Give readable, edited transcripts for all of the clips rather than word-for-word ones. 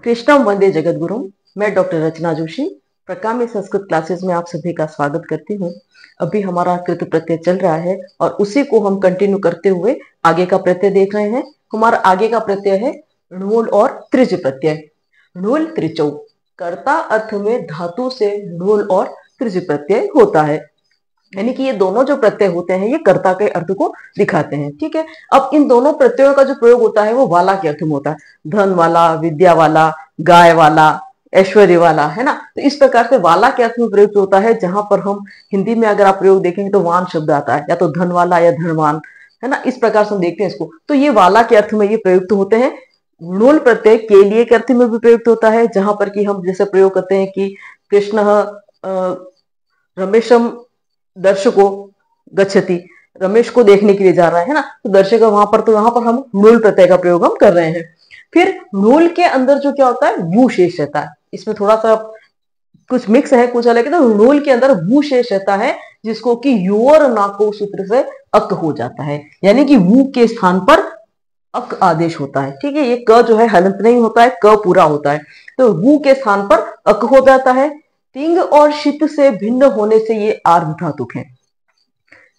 कृष्णम वंदे जगद्गुरुम। मैं डॉक्टर रचना जोशी प्रकाम्य संस्कृत क्लासेस में आप सभी का स्वागत करती हूँ। अभी हमारा कृत प्रत्यय चल रहा है और उसी को हम कंटिन्यू करते हुए आगे का प्रत्यय देख रहे हैं। हमारा आगे का प्रत्यय है णूल और त्रिज प्रत्यय। णूल त्रिचौ, कर्ता अर्थ में धातु से णूल और त्रिज प्रत्यय होता है, यानी कि ये दोनों जो प्रत्यय होते हैं ये कर्ता के अर्थ को दिखाते हैं। ठीक है, अब इन दोनों प्रत्ययों का जो प्रयोग होता है वो वाला के अर्थ में होता है। धन वाला, विद्या वाला, गाय वाला, ऐश्वर्य वाला, है ना। तो इस प्रकार से वाला के अर्थ में प्रयुक्त होता है। जहां पर हम हिंदी में अगर आप प्रयोग देखेंगे तो वान शब्द आता है, या तो धन वाला या धनवान, है ना। इस प्रकार से हम देखते हैं इसको, तो ये वाला के अर्थ में ये प्रयुक्त होते हैं। णूल प्रत्यय के लिए के अर्थ में भी प्रयुक्त होता है, जहां पर कि हम जैसे प्रयोग करते हैं कि कृष्ण रमेशम दर्शको गच्छति, रमेश को देखने के लिए जा रहा है ना, तो दर्शक वहां पर, तो वहां पर हम णूल प्रत्यय का प्रयोग हम कर रहे हैं। फिर णूल के अंदर जो क्या होता है, वू शेष रहता है। इसमें थोड़ा सा कुछ मिक्स है, कुछ अलग है। तो णूल के अंदर वू शेष रहता है, जिसको कि यू और नाको सूत्र से अक हो जाता है, यानी कि वू के स्थान पर अक आदेश होता है। ठीक है, ये क जो है हलंत नहीं होता है, क पूरा होता है, तो वू के स्थान पर अक हो जाता है। तिंग और शित से भिन्न होने से ये आर्ध धातुक है।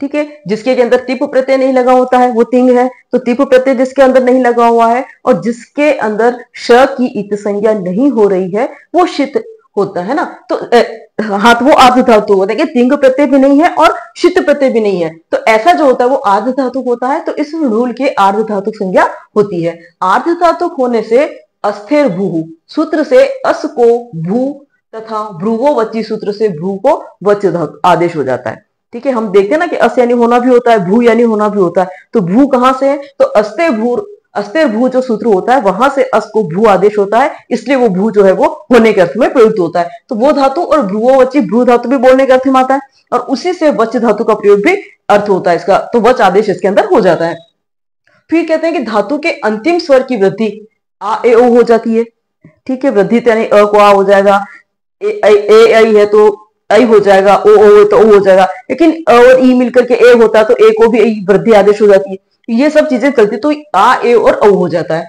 ठीक है, जिसके के अंदर तिप प्रत्यय नहीं लगा होता है वो तिंग है, तो तिप प्रत्यय जिसके अंदर नहीं लगा हुआ है और जिसके अंदर श की इत संज्ञा नहीं हो रही है वो शित होता है ना। तो हाथ वो आर्ध धातु होता है, तिंग प्रत्यय भी नहीं है और शित प्रत्यय भी नहीं है, तो ऐसा जो होता है वो आर्ध धातुक होता है। तो इस णूल के आर्ध धातुक संज्ञा होती है। आर्ध धातुक होने से अस्थिर भू सूत्र से अस को भू तथा भ्रुवो वची सूत्र से भ्रू को वच आदेश हो जाता है। ठीक है, हम देखते हैं ना कि अस यानी होना भी होता है, भू यानी होना भी होता है। तो भू कहां से है, तो अस्ते भू जो सूत्र होता है वहां से अस को भू आदेश होता है, इसलिए वो भू जो है वो होने के अर्थ में प्रयुक्त होता है। तो वो धातु और भ्रुवो वची, भ्रू धातु भी बोलने के अर्थ में आता है और उसी से वच धातु का प्रयोग भी अर्थ होता है इसका, तो वच आदेश इसके अंदर हो जाता है। फिर कहते हैं कि धातु के अंतिम स्वर की वृद्धि आ ए ओ हो जाती है। ठीक है, वृद्धि यानी अ को आ हो जाएगा, ए आई है तो आई हो जाएगा, ओ ओ तो ओ हो जाएगा, लेकिन अ और ई मिलकर के ए होता है तो ए को भी वृद्धि आदेश हो जाती है। ये सब चीजें चलती, तो आ ए और औ हो जाता है।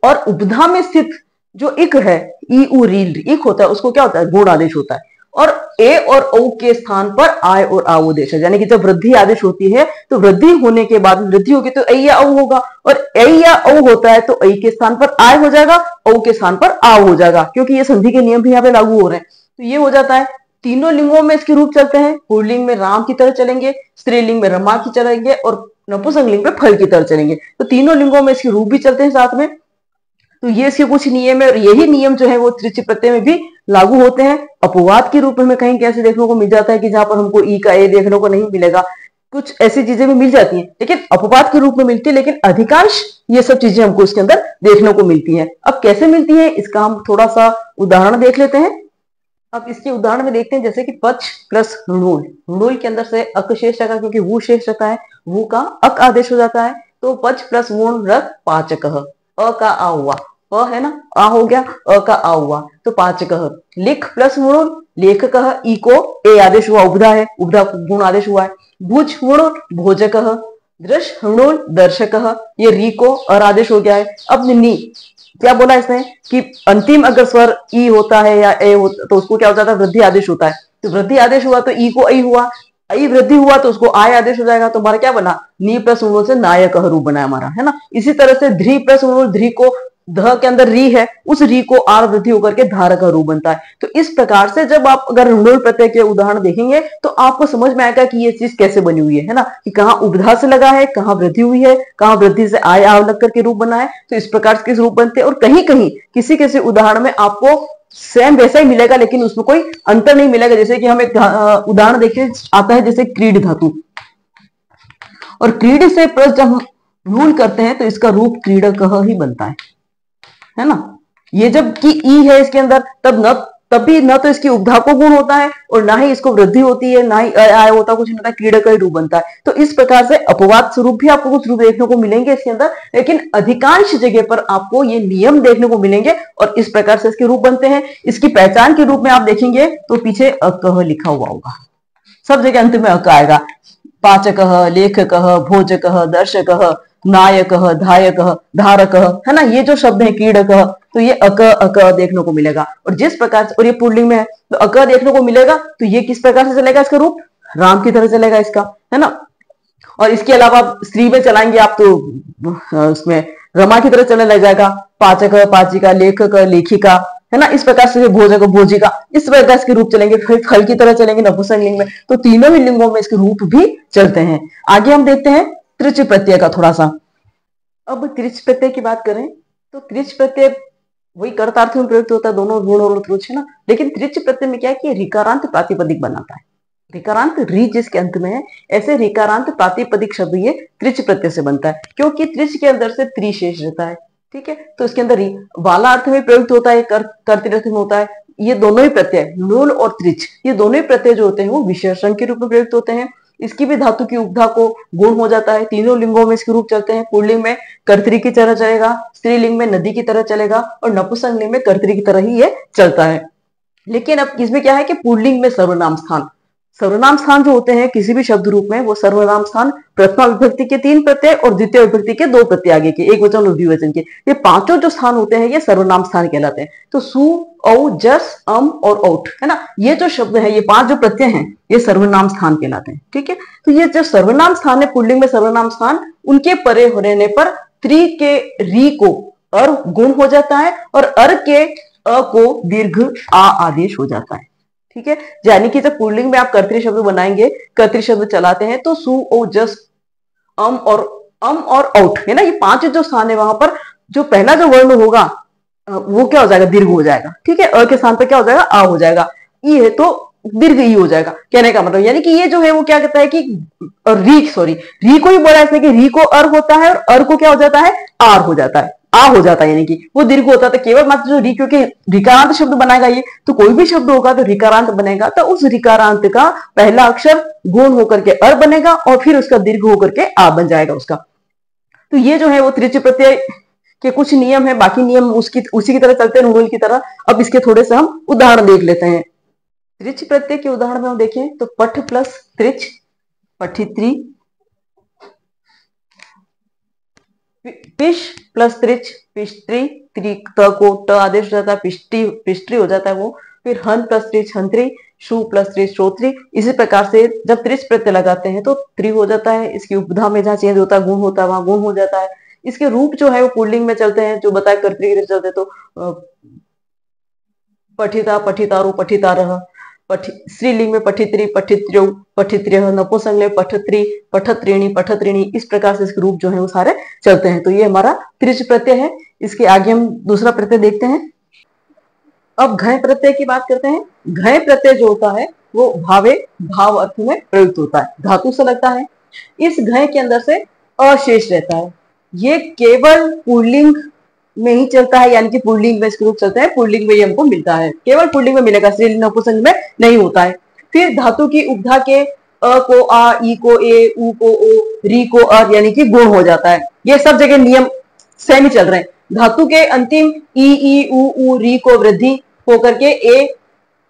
और उपधा में स्थित जो इक है, ई उ रील इक होता है, उसको क्या होता है, गुण आदेश होता है। और ए और ओ के स्थान पर आय और आओ आदेश है, यानी कि जब वृद्धि आदेश होती है तो वृद्धि होने के बाद वृद्धि होगी तो ऐ या औ होगा, और ऐ या औ होता है तो ऐ के स्थान पर आय हो जाएगा, औ के स्थान पर आओ हो जाएगा, क्योंकि ये संधि के नियम भी यहाँ पे लागू हो रहे हैं। तो ये हो जाता है। तीनों लिंगों में इसके रूप चलते हैं। पुल्लिंग में राम की तरह चलेंगे, स्त्रीलिंग में रमा की चलेंगे और नपुंसकलिंग में फल की तरह चलेंगे। तो तीनों लिंगों में इसके रूप भी चलते हैं साथ में। तो ये इसके कुछ नियम है और यही नियम जो है वो त्रिच प्रत्यय में भी लागू होते हैं। अपवाद के रूप में हमें कहीं कैसे देखने को मिल जाता है कि जहां पर हमको ई का ए देखने को नहीं मिलेगा, कुछ ऐसी चीजें भी मिल जाती हैं, लेकिन अपवाद के रूप में मिलती है। लेकिन अधिकांश ये सब चीजें हमको इसके अंदर देखने को मिलती हैं। अब कैसे मिलती है इसका हम थोड़ा सा उदाहरण देख लेते हैं। अब इसके उदाहरण में देखते हैं, जैसे कि पच प्लस णूल, णूल के अंदर से अक शेष रहता है क्योंकि वू शेष रहता है, वू का अक आदेश हो जाता है। तो पच प्लस वूण रथ पाचकः, अ का आ हुआ, अ है ना, आ हो गया, अ का आ हुआ तो पाचकः। लिख प्लस वुण लेखकः, ई को ए आदेश हुआ, उपधा है, उपधा गुण आदेश हुआ है। भुज वुण भोजकः, दृश वुण दर्शकः, ये री को अर आदेश हो गया है। अब नी क्या बोला इसने कि अंतिम अगर स्वर ई होता है या ए होता तो उसको क्या हो जाता है, वृद्धि आदेश होता है। तो वृद्धि आदेश हुआ तो ई को आई हुआ, आई वृद्धि हुआ तो उसको आय आदेश हो जाएगा। तो हमारा क्या बना, नी प्लस ऊण से नायक रूप बना हमारा, है ना। इसी तरह से ध्री प्लस ऊण, ध्री को ध के अंदर री है, उस री को आर वृद्धि होकर के धार का रूप बनता है। तो इस प्रकार से जब आप अगर णूल प्रत्यय के उदाहरण देखेंगे तो आपको समझ में आएगा कि ये चीज कैसे बनी हुई है ना, कि कहाँ उपधा से लगा है, कहाँ वृद्धि हुई है, कहाँ वृद्धि से आय आव लग करके रूप बना है। तो इस प्रकार के रूप बनते हैं और कहीं कहीं किसी किसी उदाहरण में आपको सेम वैसा ही मिलेगा, लेकिन उसमें कोई अंतर नहीं मिलेगा। जैसे कि हम एक उदाहरण देखिए, आता है जैसे क्रीड धातु, और क्रीड से प्लस जब हम णूल करते हैं तो इसका रूप क्रीडकः ही बनता है ना। ये जब कि ई है इसके अंदर, तभी न तो इसकी उपधा को गुण होता है और ना ही इसको वृद्धि होती है, ना ही आय होता, कुछ नहीं होता, क्रीडक का ही रूप बनता है। तो इस प्रकार से अपवाद स्वरूप भी आपको कुछ रूप देखने को मिलेंगे इसके अंदर, लेकिन अधिकांश जगह पर आपको ये नियम देखने को मिलेंगे और इस प्रकार से इसके रूप बनते हैं। इसकी पहचान के रूप में आप देखेंगे तो पीछे अकः लिखा हुआ होगा, सब जगह अंत में अक आएगा। पाचकः, लेखकः, भोजकः, दर्शकः, नायक, धायक, धारक, है ना, ये जो शब्द है कीड़क, तो ये अक अक देखने को मिलेगा। और जिस प्रकार से, और ये पुल्लिंग में है तो अक देखने को मिलेगा, तो ये किस प्रकार से चलेगा, इसका रूप राम की तरह चलेगा इसका, है ना। और इसके अलावा आप स्त्री में चलाएंगे आप तो उसमें रमा की तरह चलने लग जाएगा, पाचक, पाचिका, लेखक, लेखिका, है ना। इस प्रकार से भोजक, भोजिका, इस प्रकार इसके रूप चलेंगे। फिर फल की तरह चलेंगे नपुंसक लिंग में, तो तीनों ही लिंगों में इसके रूप भी चलते हैं। आगे हम देखते हैं त्रिच प्रत्यय का थोड़ा सा। अब त्रिच प्रत्यय की बात करें तो त्रिच प्रत्यय वही कर्तार्थ में प्रयुक्त होता है, दोनों गुण और त्रुच, है ना। लेकिन त्रिच प्रत्यय में क्या है कि रिकारांत प्रातिपदिक बनाता है। रिकारांत री जिसके अंत में है, ऐसे रिकारांत प्रातिपदिक शब्द ये त्रिच प्रत्यय से बनता है, क्योंकि त्रिच के अंदर से त्रि शेष रहता है, ठीक है। तो इसके अंदर री वाला अर्थ में प्रयुक्त होता है, कर्तृ अर्थ में होता है। ये दोनों ही प्रत्यय लूल और त्रिच, ये दोनों ही प्रत्यय जो होते हैं वो विशेषण के रूप में प्रयुक्त होते हैं। इसकी भी धातु की उपधा को गुण हो जाता है। तीनों लिंगों में इसके रूप चलते हैं। पुल्लिंग में कर्तरी की तरह चलेगा, स्त्रीलिंग में नदी की तरह चलेगा, और नपुंसक लिंग में कर्तरी की तरह ही ये चलता है। लेकिन अब इसमें क्या है कि पुल्लिंग में सर्वनाम स्थान, सर्वनाम स्थान जो होते हैं किसी भी शब्द रूप में, वो सर्वनाम स्थान प्रथमा विभक्ति के 3 प्रत्यय और द्वितीय विभक्ति के 2 प्रत्यय आगे के, एक वचन और द्विवचन के, ये पांचों जो स्थान होते हैं ये सर्वनाम स्थान कहलाते हैं। तो सु, औ, जस, अम और औठ, है ना, ये जो शब्द है, ये 5 जो प्रत्यय हैं ये सर्वनाम स्थान कहलाते हैं, ठीक है। तो ये जो सर्वनाम स्थान है पुल्लिंग में सर्वनाम स्थान, उनके परे होने पर त्रि के री को अर गुण हो जाता है और अर के अ को दीर्घ आ आदेश हो जाता है, ठीक है। यानी कि जब पुल्लिंग में आप कर्तरी शब्द बनाएंगे, कर्तरी शब्द चलाते हैं, तो सु, ओ, जस, अम और औठ, है ना, ये 5 जो स्थान है वहां पर जो पहला जो वर्ण होगा वो क्या हो जाएगा, दीर्घ हो जाएगा, ठीक है। अ के स्थान पर क्या हो जाएगा, आ हो जाएगा। ई है तो दीर्घ ई हो जाएगा। कहने का मतलब यानी कि ये जो है वो क्या कहता है कि री को ही बोला इसने कि री को अर होता है और अर को क्या हो जाता है, आर हो जाता है, आ हो जाता है, यानी कि वो दीर्घ होता है। तो केवल मात्र जो री, क्योंकि रिकारांत शब्द बनाएगा ये, तो कोई भी शब्द होगा तो रिकारांत बनेगा, तो उस रिकारांत का पहला अक्षर गुण होकर के अर बनेगा और फिर उसका दीर्घ होकर के आ बन जाएगा उसका। तो ये जो है वो त्रिच प्रत्यय के कुछ नियम है, बाकी नियम उसी की तरह चलते हैं, रूल की तरह। अब इसके थोड़े से हम उदाहरण देख लेते हैं। त्रिच प्रत्यय के उदाहरण में हम देखें तो पठ प्लस त्रिच, पठित्री, पिश प्लस त्रिच, पिष्ट्री, त को ट आदेश हो जाता है, पिष्ट्री हो जाता है वो। फिर हन प्लस त्रिच, हंत्री, शु प्लस त्रिच, श्रोत्री। इसी प्रकार से जब त्रिच प्रत्यय लगाते हैं तो त्रि हो जाता है। इसकी उपधा में जहां चेंज होता है, गुण होता है, वहां गुण हो जाता है। इसके रूप जो है वो पुल्लिंग में चलते हैं, जो बताया कर्तरी की चलते, तो पठिता, पठितारु, पठितारह, स्त्रीलिंग में पठित्री, पठित्र्यौ, पठित्र्यः, नपुंसक में पठत्री, पठत्रिणी, पठत्रिणी। इस प्रकार से इसके रूप जो है वो सारे चलते हैं। तो ये हमारा त्रिच प्रत्यय है। इसके आगे हम दूसरा प्रत्यय देखते हैं। अब घय प्रत्यय की बात करते हैं। घय प्रत्यय जो होता है वो भावे, भाव अर्थ में प्रयुक्त होता है, धातु से लगता है। इस घय के अंदर से अशेष रहता है। ये केवल पुल्लिंग में ही चलता है, यानी कि पुल्लिंग में इसके रूप चलता है, पुल्लिंग में ये हमको मिलता है, केवल पुल्लिंग में मिलेगा, स्त्रीलिंग नपुंसक में नहीं होता है। फिर धातु की उपधा के अ को आ, ई को ए, उ को ओ, री को अर, यानी कि गुण हो जाता है। ये सब जगह नियम सेम ही चल रहे हैं। धातु के अंतिम ई, उ, री को वृद्धि होकर के ए,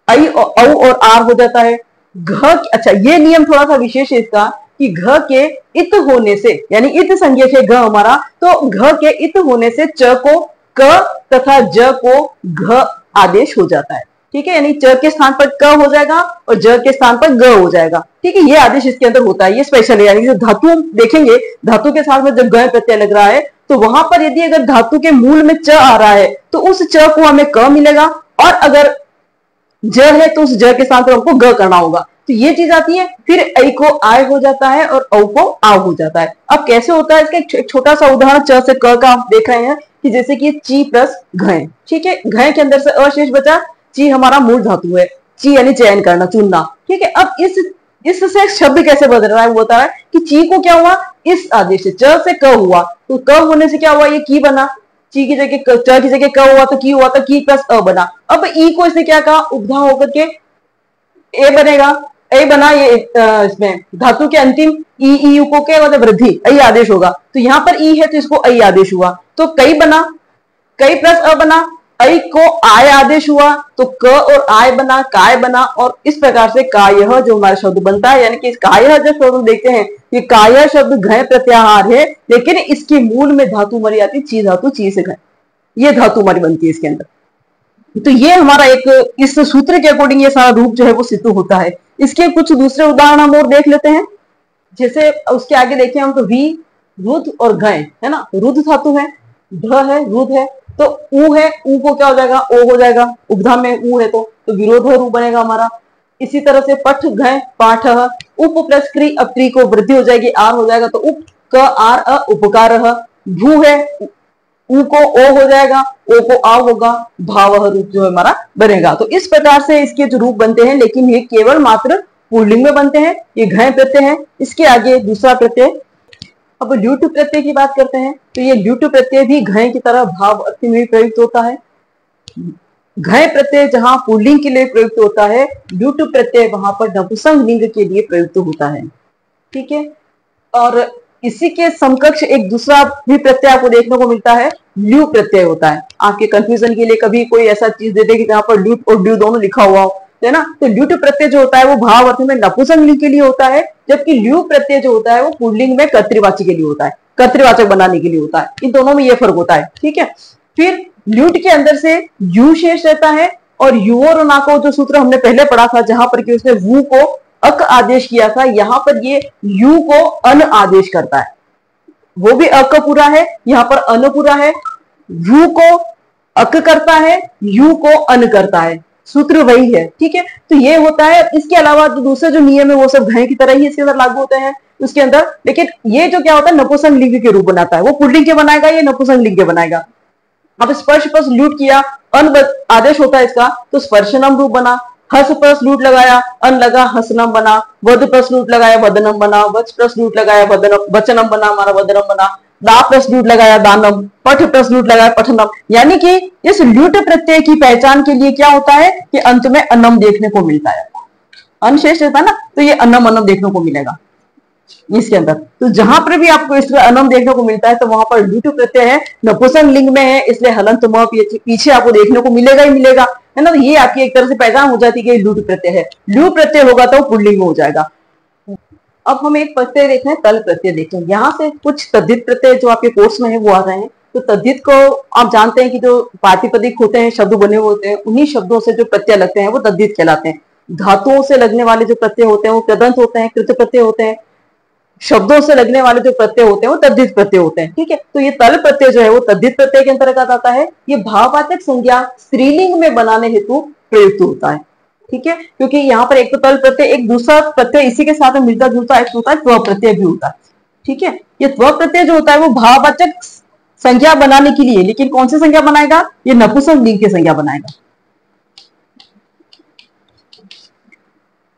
आई, औ और आर हो जाता है। घ, अच्छा ये नियम थोड़ा सा विशेष है इसका कि घ के इत होने से, यानी इत संज्ञा है घ हमारा, तो घ के इत होने से च को क तथा ज को घ आदेश हो जाता है, ठीक है। यानी च के स्थान पर क हो जाएगा और ज के स्थान पर ग हो जाएगा, ठीक है। ये आदेश इसके अंदर होता है, ये स्पेशल है। यानी कि धातु देखेंगे, धातु के साथ में जब ग प्रत्यय लग रहा है तो वहां पर यदि अगर धातु के मूल में च आ रहा है तो उस च को हमें क मिलेगा, और अगर ज है तो उस ज के साथ तो हमको ग करना होगा। तो ये चीज आती है। फिर ऐ को आय हो जाता है और औ को आ हो जाता है। अब कैसे होता है, इसका एक छोटा सा उदाहरण च से क का आप देख रहे हैं कि जैसे कि ची प्लस घय, ठीक है। घय के अंदर से अशेष बचा, ची हमारा मूल धातु है, ची यानी चयन करना, चुनना, ठीक है। अब इससे शब्द कैसे बदल रहा है वो बता रहा है कि ची को क्या हुआ, इस आदेश से च से क हुआ, तो क होने से क्या हुआ, ये की बना, ची की जगह च की जगह क हुआ तो की हुआ, तो की प्लस अ बना। अब ई को इसने क्या कहा, उपधा होकर के ए बनेगा, ए बना। ये इसमें धातु के अंतिम ई यू को क्या मतलब वृद्धि, ऐ आदेश होगा। तो यहाँ पर ई है तो इसको ऐ आदेश हुआ, तो कई बना, कई प्लस अ बना। ऐ को आय आदेश हुआ तो क और आय बना, काय बना, और इस प्रकार से कायः जो हमारा शब्द बनता है, यानी कि कायः जब शब्द देखते हैं, ये कायः शब्द घय प्रत्याहार है, लेकिन इसके मूल में धातु मरी आती, ची धातु, ची से घय, ये धातु मरी बनती है इसके अंदर। तो ये हमारा एक इस सूत्र के अकॉर्डिंग ये सारा रूप जो है वो सिद्ध होता है। इसके कुछ दूसरे उदाहरण हम और देख लेते हैं। जैसे उसके आगे देखें हम तो वी, रुद्ध और घय है ना, रुद्ध धातु है, ध है, रुद्ध है, तो ऊ है, ऊ को क्या हो जाएगा, ओ हो जाएगा, उपधा में ऊ है तो विरोध रू बनेगा हमारा। इसी तरह से पठ घय पाठ, उप प्लस क्री, अब क्री को वृद्धि हो जाएगी, आर हो जाएगा, तो उप क आर अ उपकार, भू है, ऊ को ओ हो जाएगा, ओ को आ होगा, भाव रूप जो हमारा बनेगा। तो इस प्रकार से इसके जो रूप बनते हैं, लेकिन ये केवल मात्र पुल्लिंग में बनते हैं, ये घय प्रत्यय है। इसके आगे दूसरा प्रत्यय, अब ल्यूट प्रत्यय की बात करते हैं, तो ये ल्यूट प्रत्यय भी घय की तरह भाव अर्थ में प्रयुक्त होता है। घय प्रत्यय जहां पुल्लिंग के लिए प्रयुक्त होता है, ल्यूट प्रत्यय वहां पर नपुंसक लिंग के लिए प्रयुक्त होता है। ठीक है, और इसी के समकक्ष एक दूसरा भी प्रत्यय आपको देखने को मिलता है, ल्यू प्रत्यय होता है। आपके कंफ्यूजन के लिए कभी कोई ऐसा चीज दे दे कि जहां पर ल्यूट और ल्यू दोनों लिखा हुआ हो, है ना, तो ल्यूट प्रत्यय जो होता है वो भाव अर्थ में नपुंसक लिंग के लिए होता है, जबकि ल्यू प्रत्यय जो होता है वो पुल्लिंग में कर्तृवाची के लिए होता है, कर्तृवाचक बनाने के लिए होता है। इन दोनों में ये फर्क होता है। ठीक है, फिर ल्यूट के अंदर से यू शेष रहता है, और यू और ना को जो सूत्र हमने पहले पढ़ा था, जहां पर कि उसने वू को अक आदेश किया था, यहां पर ये यू को अन आदेश करता है। वो भी अक पूरा है, यहां पर अन पूरा है, यू को अक करता है, यू को अन करता है, सूत्र वही है। ठीक है, तो ये होता है। इसके अलावा जो दूसरे जो नियम है वो सब घय की तरह ही इसके अंदर लागू होते हैं उसके अंदर, लेकिन ये जो क्या होता है नपुंसक लिंग के रूप बनाता है, वो पुल्लिंग के बनाएगा, ये नपुंसक लिंग के बनाएगा। अब स्पर्श पर ल्यूट किया, अन आदेश होता है इसका, तो स्पर्शनम रूप बना, हस पर लूट लगाया, अन लगा, हसनम बना, वध पर लूट लगाया, वदनम बना, वच पर लूट लगाया, वचनम बना, हमारा वदनम बना, दा प्लस लूट लगाया, दानम, पठ प्लस लूट लगाया, पठनम। यानी कि इस ल्यूट प्रत्यय की पहचान के लिए क्या होता है कि अंत में अनम देखने को मिलता है, अनशेष रहता है ना, तो ये अनम अनम देखने को मिलेगा इसके अंदर। तो जहां पर भी आपको इस अनम देखने को मिलता है तो वहां पर ल्यूट प्रत्यय है, नपुंसक लिंग में है, इसलिए हलंत म पीछे आपको देखने को मिलेगा ही मिलेगा, है ना। ये आपकी एक तरह से पहचान हो जाती है कि ल्यूट प्रत्यय है। ल्यू प्रत्यय होगा तो पुल्लिंग में हो जाएगा। अब हम एक प्रत्यय देखते हैं, तल प्रत्यय देखते हैं। यहाँ से कुछ तद्धित प्रत्यय जो आपके कोर्स में है वो आ रहे हैं। तो तद्धित को आप जानते हैं कि जो प्रातिपदिक होते हैं, शब्द बने हुए होते हैं, उन्हीं शब्दों से जो प्रत्यय लगते हैं वो तद्धित कहलाते हैं। धातुओं से लगने वाले जो प्रत्यय होते हैं वो कृदंत होते हैं, कृत प्रत्यय होते हैं। शब्दों से लगने वाले जो प्रत्यय होते हैं वो तद्धित प्रत्यय होते हैं। ठीक है, तो ये तल प्रत्यय जो है वो तद्धित प्रत्यय के अंतर्गत आता है। ये भाववाचक संज्ञा स्त्रीलिंग में बनाने हेतु प्रयुक्त होता है। ठीक है, क्योंकि यहाँ पर एक तो तल प्रत्यय, एक दूसरा प्रत्यय इसी के साथ में मिलता जुलता एक होता है, त्व प्रत्यय भी होता है। ठीक है, ये त्व प्रत्यय जो होता है वो भाववाचक संज्ञा बनाने के लिए, लेकिन कौन सी संज्ञा बनाएगा, ये नपुंसक लिंग की संज्ञा बनाएगा।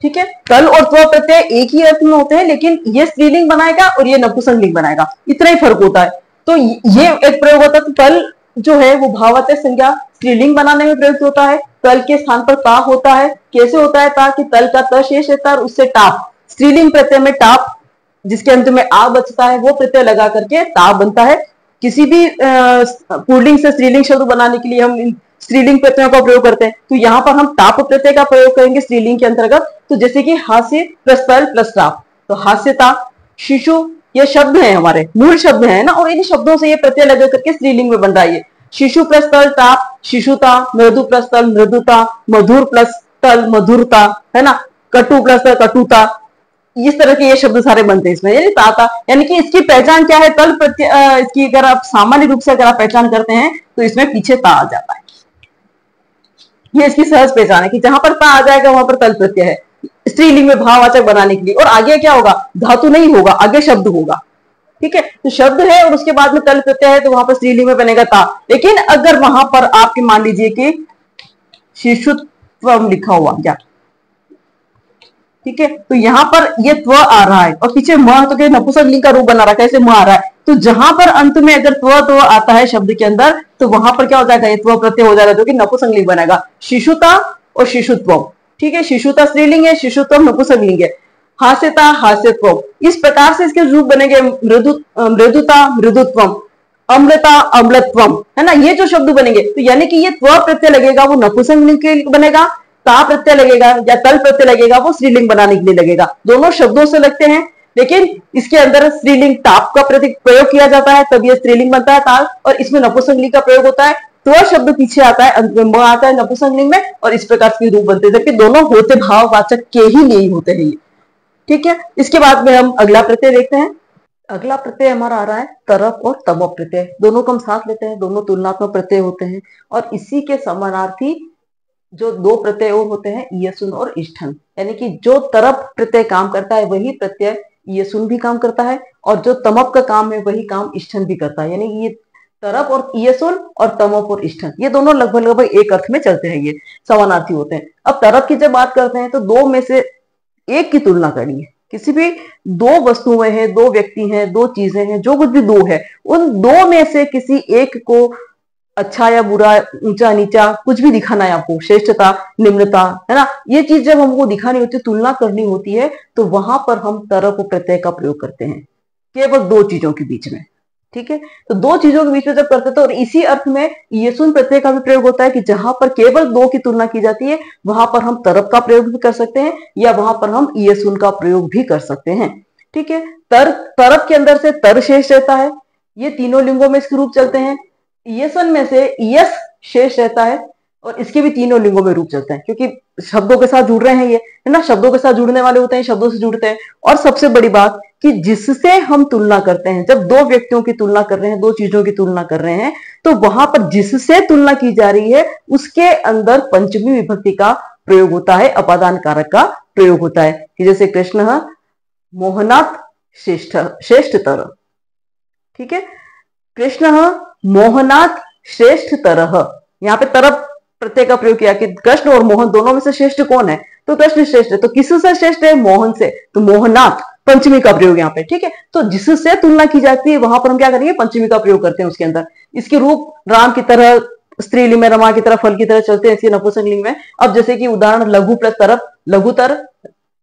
ठीक है, तल और त्व प्रत्यय एक ही अर्थ में होते हैं, लेकिन ये स्त्रीलिंग बनाएगा और ये नपुंसक लिंग बनाएगा, इतना ही फर्क होता है। तो ये एक प्रयोग होता है। तल जो है वो भाववाचक संज्ञा स्त्रीलिंग बनाने में प्रयुक्त होता है। तल के स्थान पर ता होता है। कैसे होता है ता, कि तल का त शेष रहता है और उससे टाप, स्त्रीलिंग प्रत्यय में टाप जिसके अंत में आ बचता है वो प्रत्यय लगा करके ता बनता है। किसी भी पुल्लिंग से स्त्रीलिंग शब्द बनाने के लिए हम स्त्रीलिंग प्रत्ययों का प्रयोग करते हैं। तो यहाँ पर हम टाप प्रत्यय का प्रयोग करेंगे स्त्रीलिंग के अंतर्गत। तो जैसे कि हास्य प्लस तल प्लस टाप, तो हास्यता, शिशु, ये शब्द है हमारे मूल शब्द है ना, और इन शब्दों से ये प्रत्यय लगा करके स्त्रीलिंग में बन रहा है। शिशु प्लस तल टाप शिशुता, मृदु प्लस तल मृदुता, मधुर प्लस तल मधुरता, है ना, कटु प्लस तल कटुता, इस तरह के ये शब्द सारे बनते हैं इसमें, यानी ताता। यानी कि इसकी पहचान क्या है, तल प्रत्यय, इसकी अगर आप सामान्य रूप से अगर आप पहचान करते हैं तो इसमें पीछे ता आ जाता है। ये इसकी सहज पहचान है कि जहां पर ता आ जाएगा वहां पर तल प्रत्यय है, स्त्रीलिंग में भाववाचक बनाने के लिए। और आगे क्या होगा, धातु नहीं होगा, आगे शब्द होगा। ठीक है, तो शब्द है और उसके बाद में तल प्रत्यय है, तो वहां पर स्त्रीलिंग में बनेगा ता। लेकिन अगर वहां पर आपके मान लीजिए कि शिशुत्व लिखा हुआ क्या, ठीक है, तो यहां पर ये त्व आ रहा है और पीछे म, तो क्या नपुंसक लिंग का रूप बना रखा है, ऐसे म आ रहा है। तो जहां पर अंत में अगर त्व आता है शब्द के अंदर, तो वहां पर क्या हो जाएगा, ये त्व प्रत्यय हो जाएगा, जो कि नपुंसक लिंग बनेगा, शिशुता और शिशुत्व। ठीक है, शिशुता स्त्रीलिंग है, शिशुत्व नपुंसक लिंग है। हास्यता हास्यत्व, इस प्रकार से इसके रूप बनेंगे मृदुता मृदुत्वम। अम्लता, अम्लत्वम, है ना, ये जो शब्द बनेंगे तो यानी कि ये त्व प्रत्यय लगेगा वो नपुंसकलिंग के लिए बनेगा, ता प्रत्यय लगेगा या तल प्रत्यय लगेगा वो स्त्रीलिंग बनाने के लिए लगेगा। दोनों शब्दों से लगते हैं, लेकिन इसके अंदर स्त्रीलिंग ताप का प्रयोग किया जाता है तब ये स्त्रीलिंग बनता है ताल, और इसमें नपुंसकलिंग का प्रयोग होता है तो शब्द पीछे आता है, आता है नपुंसकलिंग में, और इस प्रकार के रूप बनते हैं, जबकि दोनों होते भाववाचक के ही लिए होते हैं ये। ठीक है, इसके बाद में हम अगला प्रत्यय देखते हैं। अगला प्रत्यय हमारा आ रहा है तरप और तमप प्रत्यय। दोनों को हम साथ लेते हैं, दोनों तुलनात्मक प्रत्यय होते हैं, और इसी के समानार्थी जो दो प्रत्यय और होते हैं ईयसुन और इष्ठन, यानी कि जो तरप प्रत्यय काम करता है वही प्रत्यय ईयसुन भी काम करता है, और जो तमप का काम है वही काम इष्ठन भी करता है। यानी ये तरप और ईयसुन और तमप और इष्ठन ये दोनों लगभग लगभग एक अर्थ में चलते हैं, ये समानार्थी होते हैं। अब तरप की जब बात करते हैं तो दो में से एक की तुलना करनी है। किसी भी दो वस्तुएं हैं, दो व्यक्ति हैं, दो चीजें हैं, जो कुछ भी दो है, उन दो में से किसी एक को अच्छा या बुरा, ऊंचा नीचा कुछ भी दिखाना है आपको, श्रेष्ठता निम्नता, है ना, ये चीज जब हमको दिखानी होती है, तुलना करनी होती है, तो वहां पर हम तरप प्रत्यय का प्रयोग करते हैं केवल दो चीजों के बीच में। ठीक है, तो दो चीजों के बीच में जब करते हैं तो और इसी अर्थ में ईयसुन प्रत्यय का भी प्रयोग होता है कि जहां पर केवल दो की तुलना की जाती है वहां पर हम तरप का प्रयोग भी कर सकते हैं, या वहां पर हम ईयसुन का प्रयोग भी कर सकते हैं। ठीक है, तरप के अंदर से तर शेष रहता है, ये तीनों लिंगों में इसके रूप चलते हैं। ईयसन में से ईयस शेष रहता है, और इसके भी तीनों लिंगों में रूप चलते हैं, क्योंकि शब्दों के साथ जुड़ रहे हैं ये, है ना, शब्दों के साथ जुड़ने वाले होते हैं, शब्दों से जुड़ते हैं। और सबसे बड़ी बात कि जिससे हम तुलना करते हैं, जब दो व्यक्तियों की तुलना कर रहे हैं, दो चीजों की तुलना कर रहे हैं, तो वहां पर जिससे तुलना की जा रही है उसके अंदर पंचमी विभक्ति का प्रयोग होता है, अपादान कारक का प्रयोग होता है, कि जैसे कृष्ण मोहनात् श्रेष्ठतर। ठीक है, कृष्ण मोहनात् श्रेष्ठतरः, यहाँ पे तरप प्रत्यय का प्रयोग किया कि कृष्ण और मोहन दोनों में से श्रेष्ठ कौन है, तो कृष्ण श्रेष्ठ है, तो किससे श्रेष्ठ है, मोहन से, तो मोहनात् पंचमी का प्रयोग यहाँ पे। ठीक है, तो जिससे तुलना की जाती है वहां पर हम क्या करेंगे, पंचमी का प्रयोग करते हैं उसके अंदर। इसके रूप राम की तरह, स्त्रीलिंग में रमा की तरह, फल की तरह चलते हैं, इसके नपुंसकलिंग में। अब जैसे कि उदाहरण लघु प्लस तरप, लघुतर,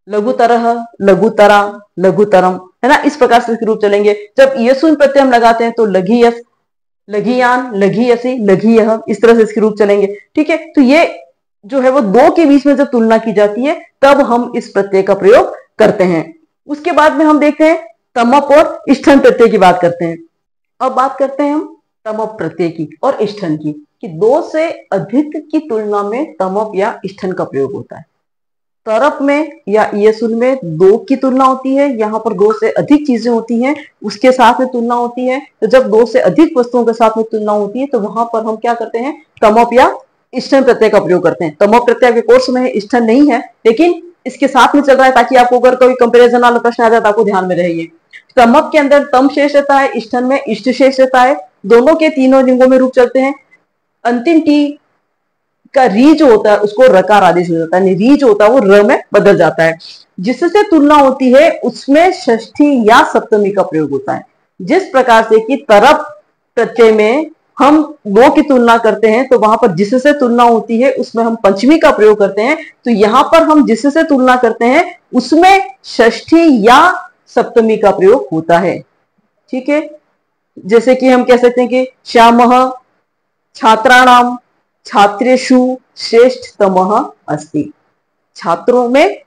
लघुतरः, लघुतरा, लघुतरम, है ना, इस प्रकार से इसके रूप चलेंगे। जब ईयसुन प्रत्यय हम लगाते हैं तो लघियस, लघियान, लघियसी, लघियः, इस तरह से इसके रूप चलेंगे। ठीक है, तो ये जो है वो दो के बीच में जब तुलना की जाती है तब हम इस प्रत्यय का प्रयोग करते हैं। उसके बाद में हम देखते हैं तमप और इष्ठन प्रत्यय की बात करते हैं। अब बात करते हैं हम तमप प्रत्यय की और इष्ठन की, कि दो से अधिक की तुलना में तमप या इष्ठन का प्रयोग होता है। तरप में या ईयसुन में दो की तुलना होती है, यहाँ पर दो से अधिक चीजें होती हैं, उसके साथ में तुलना होती है। तो जब दो से अधिक वस्तुओं के साथ में तुलना होती है तो वहां पर हम क्या करते हैं, तमप या इष्ठन प्रत्यय का प्रयोग करते हैं। तमप प्रत्यय के कोर्स में इष्ठन नहीं है, लेकिन इसके साथ में चल रहा है ताकि आपको अगर कोई कंपेरिजन वाला प्रश्न आ जाए तो आपको ध्यान में रहे। तमप के अंदर तम शेष रहता है, इष्ठन में इष्ट शेष रहता है, दोनों के तीनों लिंगों में रूप चलते हैं। अंतिम टी का री जो होता है उसको रकार आदेश हो जाता है, री जो होता है वो र में बदल जाता है। जिससे तुलना होती है उसमें षष्ठी या सप्तमी का प्रयोग होता है। जिस प्रकार से कि तरप प्रत्यय में हम दो की तुलना करते हैं तो वहां पर जिससे तुलना होती है उसमें हम पंचमी का प्रयोग करते हैं, तो यहां पर हम जिससे तुलना करते हैं उसमें षष्ठी या सप्तमी का प्रयोग होता है। ठीक है, जैसे कि हम कह सकते हैं कि श्यामः छात्राणाम छात्रेषु श्रेष्ठतमः अस्ति, छात्रों में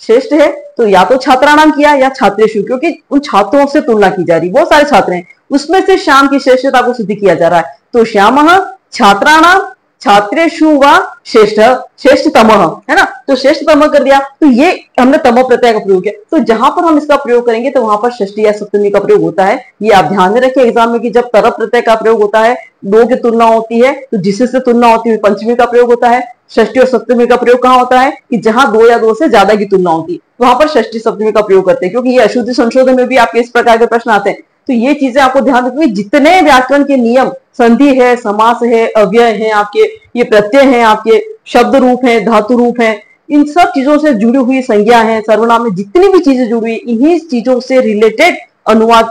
श्रेष्ठ है तो या तो छात्राणाम किया या छात्रेषु, क्योंकि उन छात्रों से तुलना की जा रही, बहुत सारे छात्र हैं, उसमें से श्याम की श्रेष्ठता को सिद्ध किया जा रहा है। तो श्यामः छात्राणाम छात्रेषु व श्रेष्ठतमः, है ना, तो श्रेष्ठतमः कर दिया, तो ये हमने तमो प्रत्यय का प्रयोग किया। तो जहां पर हम इसका प्रयोग करेंगे तो वहां पर षष्ठी या सप्तमी का प्रयोग होता है। ये आप ध्यान में रखें एग्जाम में कि जब तरप प्रत्यय का प्रयोग होता है, दो की तुलना होती है तो जिससे तुलना होती है पंचमी का प्रयोग होता है। षष्ठी और सप्तमी का प्रयोग कहां होता है, कि जहां दो या दो से ज्यादा की तुलना होती है वहां पर षष्ठी सप्तमी का प्रयोग करते हैं, क्योंकि ये अशुद्धि संशोधन में भी आपके इस प्रकार के प्रश्न आते हैं। तो ये चीजें आपको ध्यान रखनी, जितने व्याकरण के नियम, संधि है, समास है, अव्यय है, आपके ये प्रत्यय हैं, आपके शब्द रूप हैं, धातु रूप हैं, इन सब चीजों से जुड़ी हुई संज्ञा है, सर्वनाम में जितनी भी चीजें जुड़ी हुई, इन्हीं चीजों से रिलेटेड अनुवाद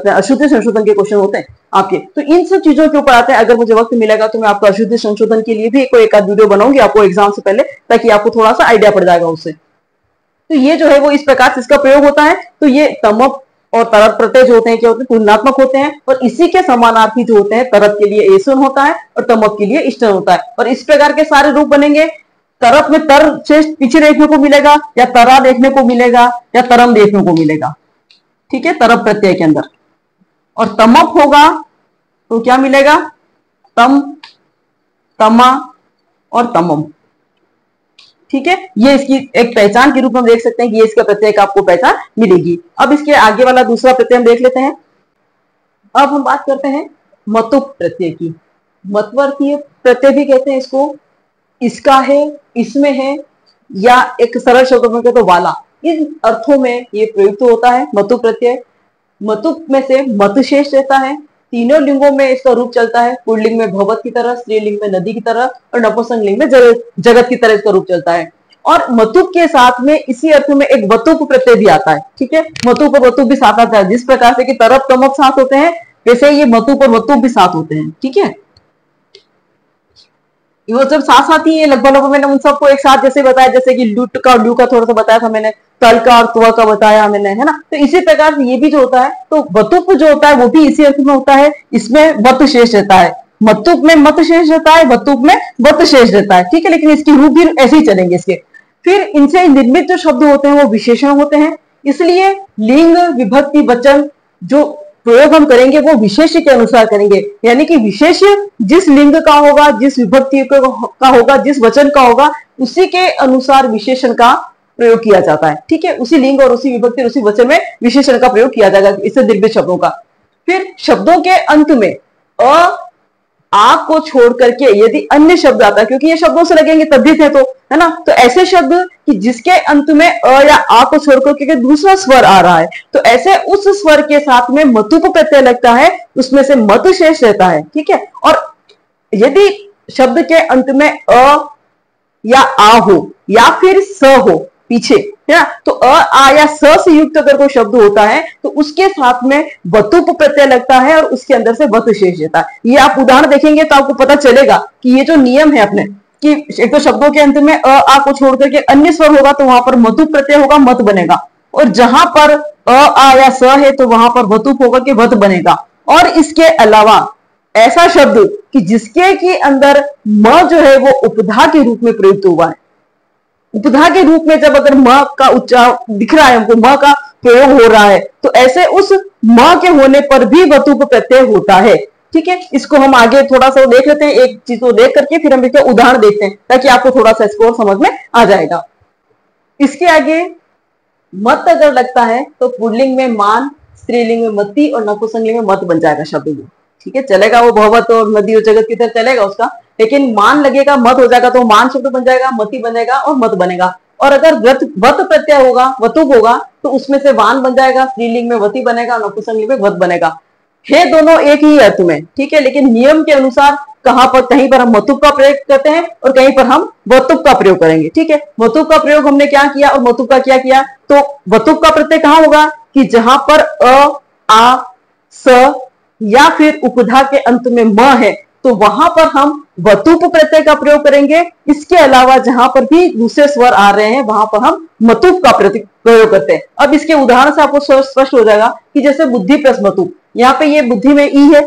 अशुद्धि संशोधन के क्वेश्चन होते हैं आपके। तो इन सब चीजों के ऊपर आते हैं। अगर मुझे वक्त मिलेगा तो मैं आपको अशुद्धि संशोधन के लिए भी कोई एक आध वीडियो बनाऊंगी आपको एग्जाम से पहले, ताकि आपको थोड़ा सा आइडिया पड़ जाएगा उससे। तो ये जो है वो इस प्रकार से इसका प्रयोग होता है। तो ये तमप और तरत प्रत्यय जो होते हैं क्या होते हैं, तुलनात्मक होते हैं, और इसी के समानार्थी जो होते हैं, तरत के लिए एसन होता है और तमक के लिए इष्टन होता है। और इस प्रकार के सारे रूप बनेंगे। तरत में तर शेष पीछे देखने को मिलेगा, या तरा देखने को मिलेगा, या तरम देखने को मिलेगा, ठीक है, तरप प्रत्यय के अंदर। और तमक होगा तो क्या मिलेगा, तम, तमा और तमम, ठीक है। ये इसकी एक पहचान के रूप में देख सकते हैं कि ये इसका प्रत्यय का आपको पहचान मिलेगी। अब इसके आगे वाला दूसरा प्रत्यय हम देख लेते हैं। अब हम बात करते हैं मतुप प्रत्यय की। मतवर्थीय प्रत्यय भी कहते हैं इसको, इसका है, इसमें है, या एक सरल शब्द में कहते तो वाला, इन अर्थों में ये प्रयुक्त होता है मतुप प्रत्यय। मतुप में से मत शेष रहता है। तीनों लिंगों में इसका रूप चलता है, पुल्लिंग में भगवत की तरह, स्त्रीलिंग में नदी की तरह, और नपुंसक लिंग में जगत की तरह इसका रूप चलता है। और मतुप के साथ में इसी अर्थ में एक वतुप प्रत्यय भी आता है, ठीक है। मतुप और वतुप भी साथ आता है। जिस प्रकार से कि तरप तमक साथ होते हैं, वैसे ये मतुप और वतुप भी साथ होते हैं, ठीक है। वो जब साथ साथ ही लगभग मैंने उन सबको एक साथ जैसे बताया, जैसे कि लुट का और लू का थोड़ा सा बताया था मैंने, तल का और तुआ का बताया मैंने, है ना। तो इसी प्रकार से ये भी जो होता है, तो वतुप जो होता है वो भी इसी अर्थ में होता है। इसमें वत शेष रहता है, मतुप में मत शेष रहता है, वतुप में वत शेष रहता है, ठीक है। लेकिन इसकी रूप भी ऐसे ही चलेंगे इसके। फिर इनसे निर्मित जो शब्द होते हैं वो विशेषण होते हैं, इसलिए लिंग विभक्ति वचन जो प्रयोग हम करेंगे वो विशेष्य के अनुसार करेंगे। यानी कि विशेष्य जिस लिंग का होगा, जिस विभक्ति का होगा, जिस वचन का होगा, उसी के अनुसार विशेषण का प्रयोग किया जाता है, ठीक है। उसी लिंग और उसी विभक्ति और उसी वचन में विशेषण का प्रयोग किया जाएगा, इससे निर्मित शब्दों का। फिर शब्दों के अंत में अ आ को छोड़ करके यदि अन्य शब्द आता है, क्योंकि ये शब्दों से लगेंगे तभी थे, तो है ना। तो ऐसे शब्द कि जिसके अंत में अ या आ को छोड़ करके दूसरा स्वर आ रहा है, तो ऐसे उस स्वर के साथ में मतुप प्रत्यय लगता है, उसमें से मत शेष रहता है, ठीक है। और यदि शब्द के अंत में अ या आ हो या फिर स हो पीछे, है ना, तो अ आ या स से युक्त अगर कोई शब्द होता है तो उसके साथ में वतुप प्रत्यय लगता है और उसके अंदर से वत शेष रहता है। ये आप उदाहरण देखेंगे तो आपको पता चलेगा कि ये जो नियम है अपने, कि एक तो शब्दों के अंत में अ आ को छोड़ करके अन्य स्वर होगा तो वहां पर मतुप प्रत्यय होगा, मत बनेगा। और जहां पर अ आ या स है तो वहां पर वतुप होगा कि वत बनेगा। और इसके अलावा ऐसा शब्द कि जिसके के अंदर म जो है वो उपधा के रूप में प्रयुक्त हुआ है, उपधा के रूप में जब अगर म का उच्चारण दिख रहा है हमको, म का प्रयोग हो रहा है, तो ऐसे उस म के होने पर भी वतुप प्रत्यय होता है, ठीक है। इसको हम आगे थोड़ा सा देख लेते हैं, एक चीज को देख करके फिर हम इसका उदाहरण देखते हैं, ताकि आपको थोड़ा सा इसको समझ में आ जाएगा। इसके आगे मत अगर लगता है तो पुल्लिंग में मान, स्त्रीलिंग में मति और नपुंसकलिंग में मत बन जाएगा शब्द, ठीक है। चलेगा वो भगवत और नदी और जगत की तरह चलेगा उसका, लेकिन मान लगेगा मत हो जाएगा तो मान शब्द बन जाएगा, मति बनेगा और मत बनेगा। और अगर वत प्रत्यय होगा, वतुप होगा, तो उसमें से वान बन जाएगा, स्त्रीलिंग में वती बनेगा, नपुंसकलिंग में वत बनेगा। है दोनों एक ही अर्थ में, ठीक है। लेकिन नियम के अनुसार कहीं पर हम मतुप का प्रयोग करते हैं और कहीं पर हम वतुप का प्रयोग करेंगे, ठीक है। वतुप का प्रयोग हमने क्या किया और मतुप का क्या किया, तो वतुप का प्रत्यय कहां होगा कि जहां पर अ आ स या फिर उपधा के अंत में म है, तो वहां पर हम वतुप प्रत्यय का प्रयोग करेंगे। इसके अलावा जहां पर भी दूसरे स्वर आ रहे हैं वहां पर हम मतुप का प्रयोग करते हैं। अब इसके उदाहरण से आपको स्पष्ट हो जाएगा कि जैसे बुद्धि प्लस मतुप, यहाँ पे ये बुद्धि में ई है,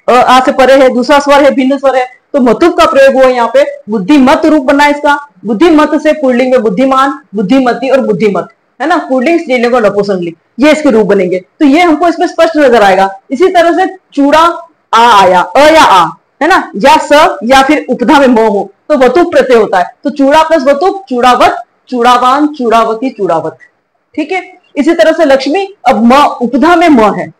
आ से परे है, दूसरा स्वर है, भिन्न स्वर है, तो मतुप का प्रयोग हुआ यहाँ पे, बुद्धिमत रूप बना इसका। बुद्धिमत से पुल्लिंग में बुद्धिमान, बुद्धिमती और बुद्धिमत, है ना, पुल्लिंग स्त्रीलिंग और नपुंसकलिंग, ये इसके रूप बनेंगे। तो ये हमको इसमें स्पष्ट नजर आएगा। इसी तरह से चूड़ा आ आया, अ या आ, है ना, या स या फिर उपधा में म हो तो वतुप प्रत्यय होता है। तो चूड़ा प्लस वतुप, चूड़ावत, चूड़ावान, चूड़ावती, चूड़ावत, ठीक है। इसी तरह से लक्ष्मी, अब म उपधा में म है,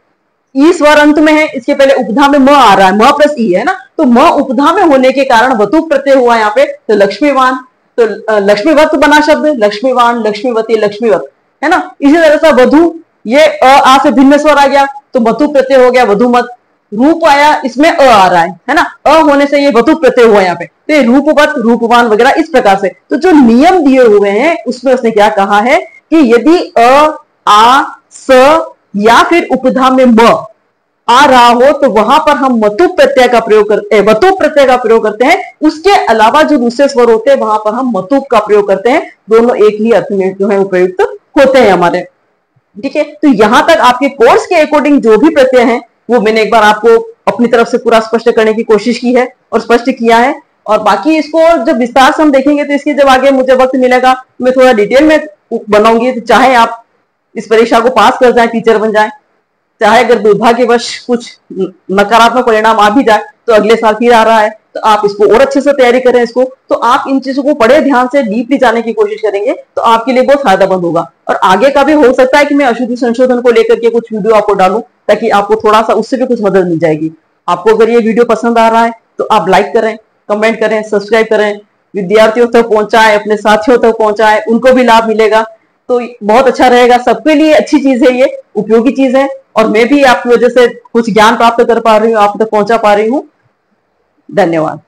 ई स्वर अंत में है, इसके पहले उपधा में म आ रहा है, म प्लस ई है ना, तो म उपधा में होने के कारण वतुप प्रत्यय हुआ यहाँ पे। तो लक्ष्मीवान, तो लक्ष्मीवत बना शब्द, लक्ष्मीवान, लक्ष्मीवती, लक्ष्मीवत, है ना। इसी तरह से वधु, ये अ आ से भिन्न स्वर आ गया तो वतुप प्रत्यय हो गया वधुमत। रूप आया, इसमें अ आ रहा है ना, अ होने से ये वतुप प्रत्यय हुआ यहाँ पे, तो ये रूपवत, रूपवान वगैरह इस प्रकार से। तो जो नियम दिए हुए हैं उसमें उसने क्या कहा है कि यदि अ आ स या फिर उपधा में म आ रहा हो तो वहां पर हम मतुप प्रत्यय का प्रयोग करते हैं। उसके अलावा जो दूसरे स्वर होते हैं वहां पर हम मतुप का प्रयोग करते हैं। दोनों एक ही अर्थ में जो है उपयुक्त होते हैं हमारे। ठीक है। तो यहां तक आपके कोर्स के अकॉर्डिंग जो भी प्रत्यय हैं वो मैंने एक बार आपको अपनी तरफ से पूरा स्पष्ट करने की कोशिश की है और स्पष्ट किया है। और बाकी इसको जब विस्तार से हम देखेंगे तो इसके जब आगे मुझे वक्त मिलेगा मैं थोड़ा डिटेल में बनाऊंगी। तो चाहे आप इस परीक्षा को पास कर जाए, टीचर बन जाए, चाहे अगर दुर्भाग्यवश कुछ नकारात्मक परिणाम आ भी जाए तो अगले साल फिर आ रहा है तो आप इसको और अच्छे से तैयारी करें। इसको तो आप इन चीजों को बड़े ध्यान से डीपली जाने की कोशिश करेंगे तो आपके लिए बहुत फायदामंद होगा। और आगे का भी हो सकता है कि मैं अशुद्धि संशोधन को लेकर के कुछ वीडियो आपको डालूं ताकि आपको थोड़ा सा उससे भी कुछ मदद मिल जाएगी। आपको अगर ये वीडियो पसंद आ रहा है तो आप लाइक करें, कमेंट करें, सब्सक्राइब करें, विद्यार्थियों तक पहुंचाएं, अपने साथियों तक पहुंचाएं, उनको भी लाभ मिलेगा तो बहुत अच्छा रहेगा। सबके लिए अच्छी चीज है, ये उपयोगी चीज है और मैं भी आपकी वजह से कुछ ज्ञान प्राप्त कर पा रही हूँ, आप तक पहुंचा पा रही हूँ। धन्यवाद।